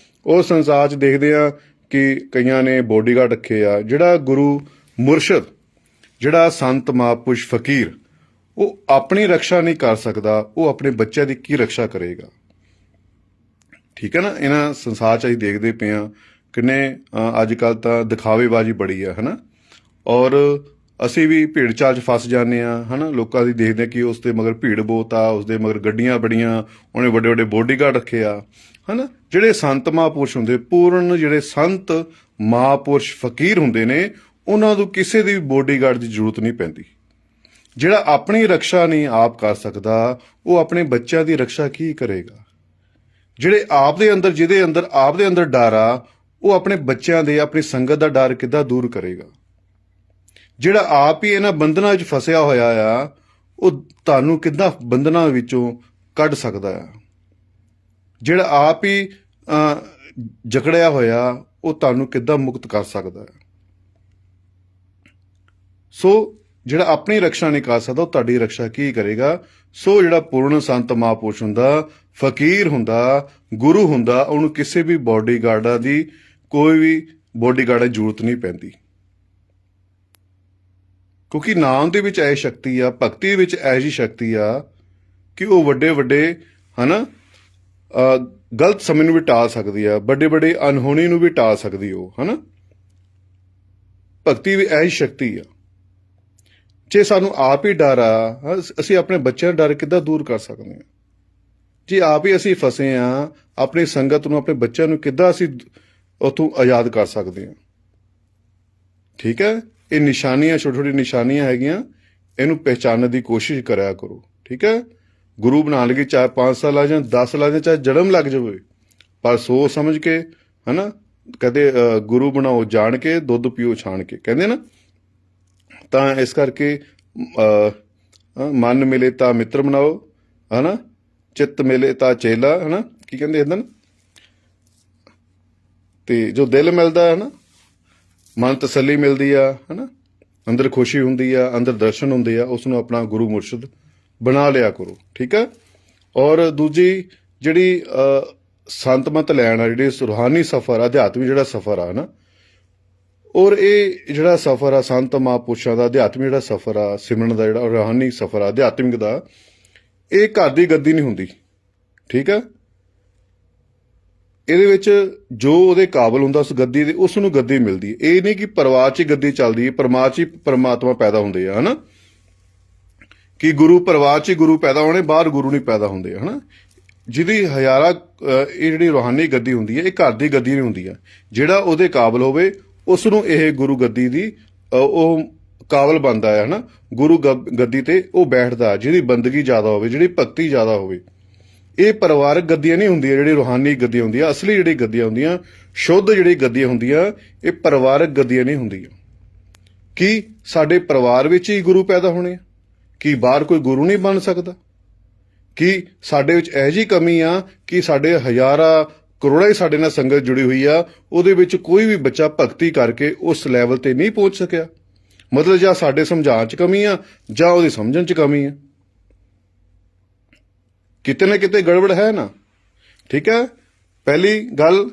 ਉਹ ਸੰਸਾਰ 'ਚ ਦੇਖਦੇ ਆ ਕਿ ਕਈਆਂ ਨੇ ਬੋਡੀਗਾਰਡ ਰੱਖੇ ਆ। ਜਿਹੜਾ ਗੁਰੂ ਮੁਰਸ਼ਦ, ਜਿਹੜਾ ਸੰਤ ਮਹਾਂਪੁਰਸ਼ ਫਕੀਰ, ਉਹ ਆਪਣੀ ਰੱਖਿਆ ਨਹੀਂ ਕਰ ਸਕਦਾ, ਉਹ ਆਪਣੇ ਬੱਚਿਆਂ ਦੀ ਕੀ ਰੱਖਿਆ ਕਰੇਗਾ। ਠੀਕ ਹੈ ਨਾ। ਇਹਨਾਂ ਸੰਸਾਰ 'ਚ ਅਸੀਂ ਦੇਖਦੇ ਪਏ ਹਾਂ ਕਿੰਨੇ ਅੱਜ ਕੱਲ੍ਹ ਤਾਂ ਦਿਖਾਵੇਬਾਜ਼ੀ ਬੜੀ ਆ, ਹੈ ਨਾ। ਔਰ ਅਸੀਂ ਵੀ ਭੀੜ ਚਾਲ 'ਚ ਫਸ ਜਾਂਦੇ ਹਾਂ, ਹੈ ਨਾ। ਲੋਕਾਂ ਦੀ ਦੇਖਦੇ ਹਾਂ ਕਿ ਉਸ ਦੇ ਮਗਰ ਭੀੜ ਬਹੁਤ ਆ, ਉਸ ਦੇ ਮਗਰ ਗੱਡੀਆਂ ਬੜੀਆਂ, ਉਹਨੇ ਵੱਡੇ ਵੱਡੇ ਬੋਡੀਗਾਰਡ ਰੱਖੇ ਆ, ਹੈ ਨਾ। ਜਿਹੜੇ ਸੰਤ ਮਹਾਂਪੁਰਸ਼ ਹੁੰਦੇ, ਪੂਰਨ ਜਿਹੜੇ ਸੰਤ ਮਹਾਂਪੁਰਸ਼ ਫਕੀਰ ਹੁੰਦੇ ਨੇ, ਉਹਨਾਂ ਨੂੰ ਕਿਸੇ ਦੀ ਵੀ ਬੋਡੀਗਾਰਡ ਦੀ ਜ਼ਰੂਰਤ ਨਹੀਂ ਪੈਂਦੀ। ਜਿਹੜਾ ਆਪਣੀ ਰੱਖਿਆ ਨਹੀਂ ਆਪ ਕਰ ਸਕਦਾ, ਉਹ ਆਪਣੇ ਬੱਚਿਆਂ ਦੀ ਰੱਖਿਆ ਕੀ ਕਰੇਗਾ। ਜਿਹੜੇ ਆਪ ਦੇ ਅੰਦਰ, ਜਿਹਦੇ ਅੰਦਰ ਆਪ ਦੇ ਅੰਦਰ ਡਰ ਆ, ਉਹ ਆਪਣੇ ਬੱਚਿਆਂ ਦੇ, ਆਪਣੀ ਸੰਗਤ ਦਾ ਡਰ ਕਿੱਦਾਂ ਦੂਰ ਕਰੇਗਾ। ਜਿਹੜਾ ਆਪ ਹੀ ਇਹਨਾਂ ਬੰਧਨਾਂ ਵਿੱਚ ਫਸਿਆ ਹੋਇਆ ਆ, ਉਹ ਤੁਹਾਨੂੰ ਕਿੱਦਾਂ ਬੰਧਨਾਂ ਵਿੱਚੋਂ ਕੱਢ ਸਕਦਾ ਆ। ਜਿਹੜਾ ਆਪ ਹੀ ਜਕੜਿਆ ਹੋਇਆ, ਉਹ ਤੁਹਾਨੂੰ ਕਿੱਦਾਂ ਮੁਕਤ ਕਰ ਸਕਦਾ ਹੈ। ਸੋ ਜਿਹੜਾ ਆਪਣੀ ਰੱਖਿਆ ਨਹੀਂ ਕਰ ਸਕਦਾ, ਉਹ ਤੁਹਾਡੀ ਰੱਖਿਆ ਕੀ ਕਰੇਗਾ। ਸੋ ਜਿਹੜਾ ਪੂਰਨ ਸੰਤ ਮਹਾਂਪੁਰਸ਼ ਹੁੰਦਾ, ਫਕੀਰ ਹੁੰਦਾ, ਗੁਰੂ ਹੁੰਦਾ, ਉਹਨੂੰ ਕਿਸੇ ਵੀ ਬੋਡੀਗਾਰਡਾਂ ਦੀ, ਕੋਈ ਵੀ ਬੋਡੀਗਾਰਡ ਦੀ ਜ਼ਰੂਰਤ ਨਹੀਂ ਪੈਂਦੀ। ਕਿਉਂਕਿ ਨਾਮ ਦੇ ਵਿੱਚ ਐ ਸ਼ਕਤੀ ਆ, ਭਗਤੀ ਵਿੱਚ ਐ ਜੀ ਸ਼ਕਤੀ ਆ ਕਿ ਉਹ ਵੱਡੇ ਵੱਡੇ, ਹਨਾ, ਗਲਤ ਸਮੇਂ ਨੂੰ ਵੀ ਟਾਲ ਸਕਦੀ ਆ, ਵੱਡੇ ਵੱਡੇ ਅਨਹੋਣੀ ਨੂੰ ਵੀ ਟਾਲ ਸਕਦੀ ਉਹ, ਹਨਾ। ਭਗਤੀ ਵੀ ਐ ਹੀ ਸ਼ਕਤੀ ਆ। ਜੇ ਸਾਨੂੰ ਆਪ ਹੀ ਡਰ ਆ, ਅਸੀਂ ਆਪਣੇ ਬੱਚਿਆਂ ਦਾ ਡਰ ਕਿੱਦਾਂ ਦੂਰ ਕਰ ਸਕਦੇ ਹਾਂ। ਜੇ ਆਪ ਹੀ ਅਸੀਂ ਫਸੇ ਆ, ਆਪਣੀ ਸੰਗਤ ਨੂੰ, ਆਪਣੇ ਬੱਚਿਆਂ ਨੂੰ ਕਿੱਦਾਂ ਅਸੀਂ ਉੱਥੋਂ ਆਜ਼ਾਦ ਕਰ ਸਕਦੇ ਹਾਂ। ਠੀਕ ਹੈ, ਇਹ ਨਿਸ਼ਾਨੀਆਂ, ਛੋਟੀ ਛੋਟੀ ਨਿਸ਼ਾਨੀਆਂ ਹੈਗੀਆਂ, ਇਹਨੂੰ ਪਹਿਚਾਨਣ ਦੀ ਕੋਸ਼ਿਸ਼ ਕਰਿਆ ਕਰੋ। ਠੀਕ ਹੈ, ਗੁਰੂ ਬਣਾਉਣ ਲੱਗੇ ਚਾਹੇ 5 ਸਾਲ ਲੱਗ ਜਾਣ, 10 ਲੱਗ ਜਾਣ, ਚਾਹੇ ਜਨਮ ਲੱਗ ਜਾਵੇ, ਪਰ ਸੋਚ ਸਮਝ ਕੇ, ਹਨਾ। ਕਦੇ ਗੁਰੂ ਬਣਾਓ ਜਾਣ ਕੇ, ਦੁੱਧ ਪੀਓ ਛਾਣ ਕੇ, ਕਹਿੰਦੇ ਨਾ। ਤਾਂ ਇਸ ਕਰਕੇ ਮਨ ਮਿਲੇ ਤਾਂ ਮਿੱਤਰ ਬਣਾਓ, ਹਨਾ, ਚਿੱਤ ਮਿਲੇ ਤਾਂ ਚੇਲਾ, ਹਨਾ, ਕੀ ਕਹਿੰਦੇ ਇਦਾਂ। ਤੇ ਜੋ ਦਿਲ ਮਿਲਦਾ ਹੈ ਨਾ, ਮਨ ਤਸੱਲੀ ਮਿਲਦੀ ਆ, ਹਨਾ, ਅੰਦਰ ਖੁਸ਼ੀ ਹੁੰਦੀ ਆ, ਅੰਦਰ ਦਰਸ਼ਨ ਹੁੰਦੇ ਆ, ਉਸ ਨੂੰ ਆਪਣਾ ਗੁਰੂ ਮੁਰਸ਼ਿਦ ਬਣਾ ਲਿਆ ਕਰੋ। ਠੀਕ ਹੈ। ਔਰ ਦੂਜੀ ਜਿਹੜੀ ਸੰਤਮਤ ਲੈਣ ਆ, ਜਿਹੜੀ ਰੂਹਾਨੀ ਸਫ਼ਰ ਆ, ਅਧਿਆਤਮਿਕ ਜਿਹੜਾ ਸਫ਼ਰ ਆ ਨਾ, ਔਰ ਇਹ ਜਿਹੜਾ ਸਫ਼ਰ ਆ ਸੰਤ ਮਹਾਂਪੁਰਸ਼ਾਂ ਦਾ, ਅਧਿਆਤਮਿਕ ਜਿਹੜਾ ਸਫ਼ਰ ਆ, ਸਿਮਰਨ ਦਾ ਜਿਹੜਾ ਰੂਹਾਨੀ ਸਫ਼ਰ ਆ ਅਧਿਆਤਮਿਕ ਦਾ, ਇਹ ਘਰ ਦੀ ਗੱਦੀ ਨਹੀਂ ਹੁੰਦੀ। ਠੀਕ ਹੈ। ਇਹਦੇ ਵਿੱਚ ਜੋ ਉਹਦੇ ਕਾਬਲ ਹੁੰਦਾ ਉਸ ਗੱਦੀ ਦੇ, ਉਸ ਨੂੰ ਗੱਦੀ ਮਿਲਦੀ ਹੈ। ਇਹ ਨਹੀਂ ਕਿ ਪਰਿਵਾਰ 'ਚ ਹੀ ਗੱਦੀ ਚੱਲਦੀ ਹੈ, ਪਰਿਵਾਰ 'ਚ ਹੀ ਪਰਮਾਤਮਾ ਪੈਦਾ ਹੁੰਦੇ ਆ, ਹਨਾ। ਕਿ ਗੁਰੂ ਪਰਿਵਾਰ 'ਚ ਹੀ ਗੁਰੂ ਪੈਦਾ ਹੋਣੇ, ਬਾਹਰ ਗੁਰੂ ਨਹੀਂ ਪੈਦਾ ਹੁੰਦੇ, ਹਨਾ। ਜਿਹਦੀ ਹਜ਼ਾਰਾਂ ਇਹ ਜਿਹੜੀ ਰੂਹਾਨੀ ਗੱਦੀ ਹੁੰਦੀ ਹੈ, ਇਹ ਘਰ ਦੀ ਗੱਦੀ ਨਹੀਂ ਹੁੰਦੀ ਹੈ। ਜਿਹੜਾ ਉਹਦੇ ਕਾਬਲ ਹੋਵੇ, ਉਸ ਨੂੰ ਇਹ ਗੁਰੂ ਗੱਦੀ ਦੀ ਉਹ ਕਾਬਲ ਬਣਦਾ ਹੈ, ਹਨਾ। ਗੁਰੂ ਗੱਦੀ ਤੇ ਉਹ ਬੈਠਦਾ, ਜਿਹਦੀ ਬੰਦਗੀ ਜ਼ਿਆਦਾ ਹੋਵੇ, ਜਿਹੜੀ ਭਗਤੀ ਜ਼ਿਆਦਾ ਹੋਵੇ। ਇਹ ਪਰਿਵਾਰਕ ਗੱਦੀਆਂ ਨਹੀਂ ਹੁੰਦੀਆਂ, ਜਿਹੜੀ ਰੂਹਾਨੀ ਗੱਦੀਆਂ ਹੁੰਦੀਆਂ, ਅਸਲੀ ਜਿਹੜੀ ਗੱਦੀਆਂ ਹੁੰਦੀਆਂ, ਸ਼ੁੱਧ ਜਿਹੜੀ ਗੱਦੀਆਂ ਹੁੰਦੀਆਂ, ਇਹ ਪਰਿਵਾਰਕ ਗੱਦੀਆਂ ਨਹੀਂ ਹੁੰਦੀਆਂ। ਕੀ ਸਾਡੇ ਪਰਿਵਾਰ ਵਿੱਚ ਹੀ ਗੁਰੂ ਪੈਦਾ ਹੋਣੇ ਆ? ਕੀ ਬਾਹਰ ਕੋਈ ਗੁਰੂ ਨਹੀਂ ਬਣ ਸਕਦਾ? ਕੀ ਸਾਡੇ ਵਿੱਚ ਇਹੋ ਜਿਹੀ ਕਮੀ ਆ ਕਿ ਸਾਡੇ ਹਜ਼ਾਰਾਂ ਕਰੋੜਾਂ ਹੀ ਸਾਡੇ ਨਾਲ ਸੰਗਤ ਜੁੜੀ ਹੋਈ ਆ, ਉਹਦੇ ਵਿੱਚ ਕੋਈ ਵੀ ਬੱਚਾ ਭਗਤੀ ਕਰਕੇ ਉਸ ਲੈਵਲ ਤੇ ਨਹੀਂ ਪਹੁੰਚ ਸਕਿਆ? ਮਤਲਬ ਜਾਂ ਸਾਡੇ ਸਮਝਾਉਣ 'ਚ ਕਮੀ ਆ, ਜਾਂ ਉਹਦੀ ਸਮਝਣ 'ਚ ਕਮੀ ਆ। ਕਿਤੇ ਨਾ ਕਿਤੇ ਗੜਬੜ ਹੈ ਨਾ। ਠੀਕ ਹੈ। ਪਹਿਲੀ ਗੱਲ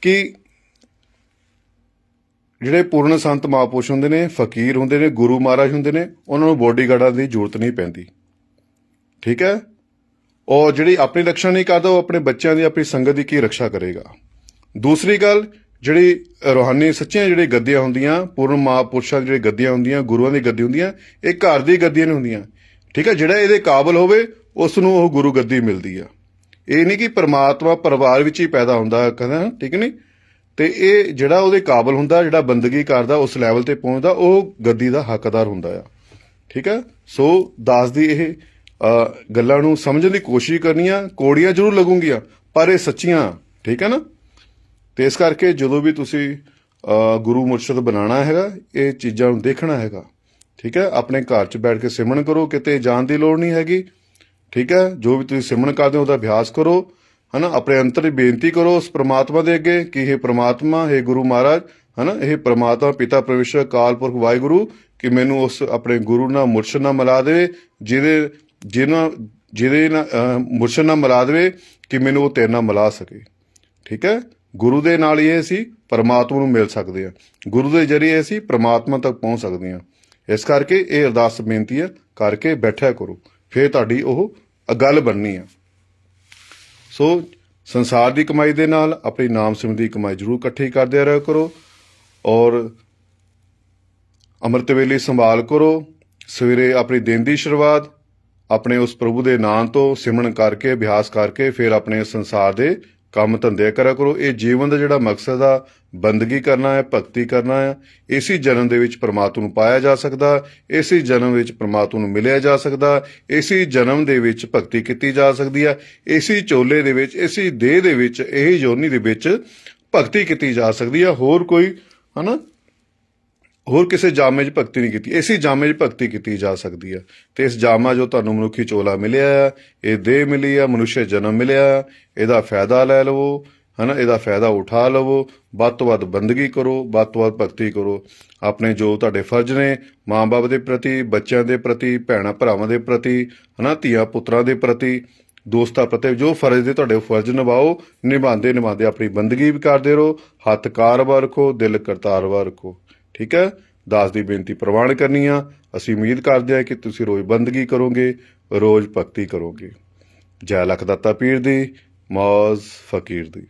ਕਿ ਜਿਹੜੇ ਪੂਰਨ ਸੰਤ ਮਹਾਂਪੁਰਸ਼ ਹੁੰਦੇ ਨੇ, ਫਕੀਰ ਹੁੰਦੇ ਨੇ, ਗੁਰੂ ਮਹਾਰਾਜ ਹੁੰਦੇ ਨੇ, ਉਹਨਾਂ ਨੂੰ ਬੋਡੀਗਾਰਡਾਂ ਦੀ ਜ਼ਰੂਰਤ ਨਹੀਂ ਪੈਂਦੀ। ਠੀਕ ਹੈ। ਔਰ ਜਿਹੜੀ ਆਪਣੀ ਰੱਖਿਆ ਨਹੀਂ ਕਰਦਾ, ਉਹ ਆਪਣੇ ਬੱਚਿਆਂ ਦੀ, ਆਪਣੀ ਸੰਗਤ ਦੀ ਕੀ ਰੱਖਿਆ ਕਰੇਗਾ। ਦੂਸਰੀ ਗੱਲ, ਜਿਹੜੀ ਰੂਹਾਨੀ ਸੱਚੀਆਂ ਜਿਹੜੀ ਗੱਦੀਆਂ ਹੁੰਦੀਆਂ, ਪੂਰਨ ਮਹਾਂਪੁਰਸ਼ਾਂ ਦੀ ਜਿਹੜੀ ਗੱਦੀਆਂ ਹੁੰਦੀਆਂ, ਗੁਰੂਆਂ ਦੀ ਗੱਦੀ ਹੁੰਦੀਆਂ, ਇਹ ਘਰ ਦੀ ਗੱਦੀਆਂ ਨਹੀਂ ਹੁੰਦੀਆਂ। ਠੀਕ ਹੈ। ਜਿਹੜਾ ਇਹਦੇ ਕਾਬਲ ਹੋਵੇ, ਉਸ ਨੂੰ ਉਹ ਗੁਰੂ ਗੱਦੀ ਮਿਲਦੀ ਆ। ਇਹ ਨਹੀਂ ਕਿ ਪਰਮਾਤਮਾ ਪਰਿਵਾਰ ਵਿੱਚ ਹੀ ਪੈਦਾ ਹੁੰਦਾ, ਕਹਿੰਦਾ, ਠੀਕ ਨਹੀਂ। ਤੇ ਇਹ ਜਿਹੜਾ ਉਹਦੇ ਕਾਬਲ ਹੁੰਦਾ, ਜਿਹੜਾ ਬੰਦਗੀ ਕਰਦਾ, ਉਸ ਲੈਵਲ ਤੇ ਪਹੁੰਚਦਾ, ਉਹ ਗੱਦੀ ਦਾ ਹੱਕਦਾਰ ਹੁੰਦਾ ਆ। ਠੀਕ ਹੈ। ਸੋ ਦਾਸ ਦੀ ਇਹ ਗੱਲਾਂ ਨੂੰ ਸਮਝਣ ਦੀ ਕੋਸ਼ਿਸ਼ ਕਰਨੀ ਆ। ਕੋੜੀਆਂ ਜ਼ਰੂਰ ਲੱਗੂਗੀਆਂ, ਪਰ ਇਹ ਸੱਚੀਆਂ। ਠੀਕ ਹੈ ਨਾ। ਤੇ ਇਸ ਕਰਕੇ ਜਦੋਂ ਵੀ ਤੁਸੀਂ ਗੁਰੂ ਮੁਰਸ਼ਿਦ ਬਣਾਉਣਾ ਹੈਗਾ, ਇਹ ਚੀਜ਼ਾਂ ਨੂੰ ਦੇਖਣਾ ਹੈਗਾ। ਠੀਕ ਹੈ, ਆਪਣੇ ਘਰ 'ਚ ਬੈਠ ਕੇ ਸਿਮਰਨ ਕਰੋ, ਕਿਤੇ ਜਾਣ ਦੀ ਲੋੜ ਨਹੀਂ ਹੈਗੀ। ਠੀਕ ਹੈ, ਜੋ ਵੀ ਤੁਸੀਂ ਸਿਮਰਨ ਕਰਦੇ ਹੋ ਉਹਦਾ ਅਭਿਆਸ ਕਰੋ, ਹੈ ਨਾ। ਆਪਣੇ ਅੰਤਰ ਦੀ ਬੇਨਤੀ ਕਰੋ ਉਸ ਪ੍ਰਮਾਤਮਾ ਦੇ ਅੱਗੇ ਕਿ ਇਹ ਪ੍ਰਮਾਤਮਾ, ਇਹ ਗੁਰੂ ਮਹਾਰਾਜ, ਹੈ ਨਾ, ਇਹ ਪ੍ਰਮਾਤਮਾ ਪਿਤਾ ਪਰਮੇਸ਼ਰ ਅਕਾਲ ਪੁਰਖ ਵਾਹਿਗੁਰੂ, ਕਿ ਮੈਨੂੰ ਉਸ ਆਪਣੇ ਗੁਰੂ ਨਾਲ ਮੁਰਸ਼ਿਦ ਨਾਲ ਮਿਲਾ ਦੇਵੇ, ਜਿਹਦੇ ਨਾਲ ਮੁਰਸ਼ਿਦ ਨਾਲ ਮਿਲਾ ਦੇਵੇ ਕਿ ਮੈਨੂੰ ਉਹ ਤੇਰੇ ਨਾਲ ਮਿਲਾ ਸਕੇ। ਠੀਕ ਹੈ, ਗੁਰੂ ਦੇ ਨਾਲ ਹੀ ਅਸੀਂ ਪਰਮਾਤਮਾ ਨੂੰ ਮਿਲ ਸਕਦੇ ਹਾਂ, ਗੁਰੂ ਦੇ ਜਰੀਏ ਅਸੀਂ ਪਰਮਾਤਮਾ ਤੱਕ ਪਹੁੰਚ ਸਕਦੇ ਹਾਂ। ਇਸ ਕਰਕੇ ਇਹ ਅਰਦਾਸ ਬੇਨਤੀ ਹੈ ਕਰਕੇ ਬੈਠਿਆ ਕਰੋ, ਫਿਰ ਤੁਹਾਡੀ ਉਹ ਗੱਲ ਬਣਨੀ ਆ। ਸੋ ਸੰਸਾਰ ਦੀ ਕਮਾਈ ਦੇ ਨਾਲ ਆਪਣੀ ਨਾਮ ਸਿਮਰਨ ਦੀ ਕਮਾਈ ਜ਼ਰੂਰ ਇਕੱਠੀ ਕਰਦੇ ਰਿਹਾ ਕਰੋ, ਔਰ ਅੰਮ੍ਰਿਤ ਵੇਲੇ ਸੰਭਾਲ ਕਰੋ। ਸਵੇਰੇ ਆਪਣੀ ਦਿਨ ਦੀ ਸ਼ੁਰੂਆਤ ਆਪਣੇ ਉਸ ਪ੍ਰਭੂ ਦੇ ਨਾਮ ਤੋਂ ਸਿਮਰਨ ਕਰਕੇ, ਅਭਿਆਸ ਕਰਕੇ, ਫਿਰ ਆਪਣੇ ਸੰਸਾਰ ਦੇ ਕੰਮ ਧੰਦੇ ਕਰਿਆ ਕਰੋ। ਇਹ ਜੀਵਨ ਦਾ ਜਿਹੜਾ ਮਕਸਦ ਆ, ਬੰਦਗੀ ਕਰਨਾ ਹੈ, ਭਗਤੀ ਕਰਨਾ ਹੈ। ਇਸੇ ਜਨਮ ਦੇ ਵਿੱਚ ਪ੍ਰਮਾਤਮਾ ਨੂੰ ਪਾਇਆ ਜਾ ਸਕਦਾ, ਇਸੇ ਜਨਮ ਵਿੱਚ ਪ੍ਰਮਾਤਮਾ ਨੂੰ ਮਿਲਿਆ ਜਾ ਸਕਦਾ, ਇਸੇ ਜਨਮ ਦੇ ਵਿੱਚ ਭਗਤੀ ਕੀਤੀ ਜਾ ਸਕਦੀ ਹੈ, ਇਸੇ ਚੋਲੇ ਦੇ ਵਿੱਚ, ਇਸੇ ਦੇਹ ਦੇ ਵਿੱਚ, ਇਹ ਯੋਨੀ ਦੇ ਵਿੱਚ ਭਗਤੀ ਕੀਤੀ ਜਾ ਸਕਦੀ ਹੈ। ਹੋਰ ਕੋਈ, ਹੈ ਨਾ, ਹੋਰ ਕਿਸੇ ਜਾਮੇ 'ਚ ਭਗਤੀ ਨਹੀਂ ਕੀਤੀ, ਇਸੇ ਜਾਮੇ 'ਚ ਭਗਤੀ ਕੀਤੀ ਜਾ ਸਕਦੀ ਹੈ। ਤੇ ਇਸ ਜਾਮਾ ਜੋ ਤੁਹਾਨੂੰ ਮਨੁੱਖੀ ਚੋਲਾ ਮਿਲਿਆ ਆ, ਇਹ ਦੇਹ ਮਿਲੀ ਆ, ਮਨੁੱਖ ਜਨਮ ਮਿਲਿਆ, ਇਹਦਾ ਫਾਇਦਾ ਲੈ ਲਵੋ, ਹੈ ਨਾ, ਇਹਦਾ ਫਾਇਦਾ ਉਠਾ ਲਵੋ। ਵੱਧ ਤੋਂ ਵੱਧ ਬੰਦਗੀ ਕਰੋ, ਵੱਧ ਤੋਂ ਵੱਧ ਭਗਤੀ ਕਰੋ। ਆਪਣੇ ਜੋ ਤੁਹਾਡੇ ਫਰਜ਼ ਨੇ ਮਾਂ-ਬਾਪ ਦੇ ਪ੍ਰਤੀ, ਬੱਚਿਆਂ ਦੇ ਪ੍ਰਤੀ, ਭੈਣਾਂ ਭਰਾਵਾਂ ਦੇ ਪ੍ਰਤੀ, ਹੈ ਨਾ, ਧੀਆਂ ਪੁੱਤਰਾਂ ਦੇ ਪ੍ਰਤੀ, ਦੋਸਤਾਂ ਪ੍ਰਤੀ, ਜੋ ਫਰਜ਼ ਦੇ ਤੁਹਾਡੇ ਫਰਜ਼ ਨਿਭਾਓ। ਨਿਭਾਉਂਦੇ ਨਿਭਾਉਂਦੇ ਆਪਣੀ ਬੰਦਗੀ ਵੀ ਕਰਦੇ ਰਹੋ। ਹੱਥ ਕਾਰਵਾਰ ਰੱਖੋ, ਦਿਲ ਕਰਤਾਰਵਾਰ ਰੱਖੋ। ਠੀਕ ਹੈ, ਦਾਸ ਦੀ ਬੇਨਤੀ ਪ੍ਰਵਾਨ ਕਰਨੀ ਆ। ਅਸੀਂ ਉਮੀਦ ਕਰਦੇ ਹਾਂ ਕਿ ਤੁਸੀਂ ਰੋਜ਼ ਬੰਦਗੀ ਕਰੋਗੇ, ਰੋਜ਼ ਭਗਤੀ ਕਰੋਗੇ। ਜੈ ਲਖ ਦਾਤਾ ਪੀਰ ਦੀ, ਮੌਜ਼ ਫਕੀਰ ਦੀ।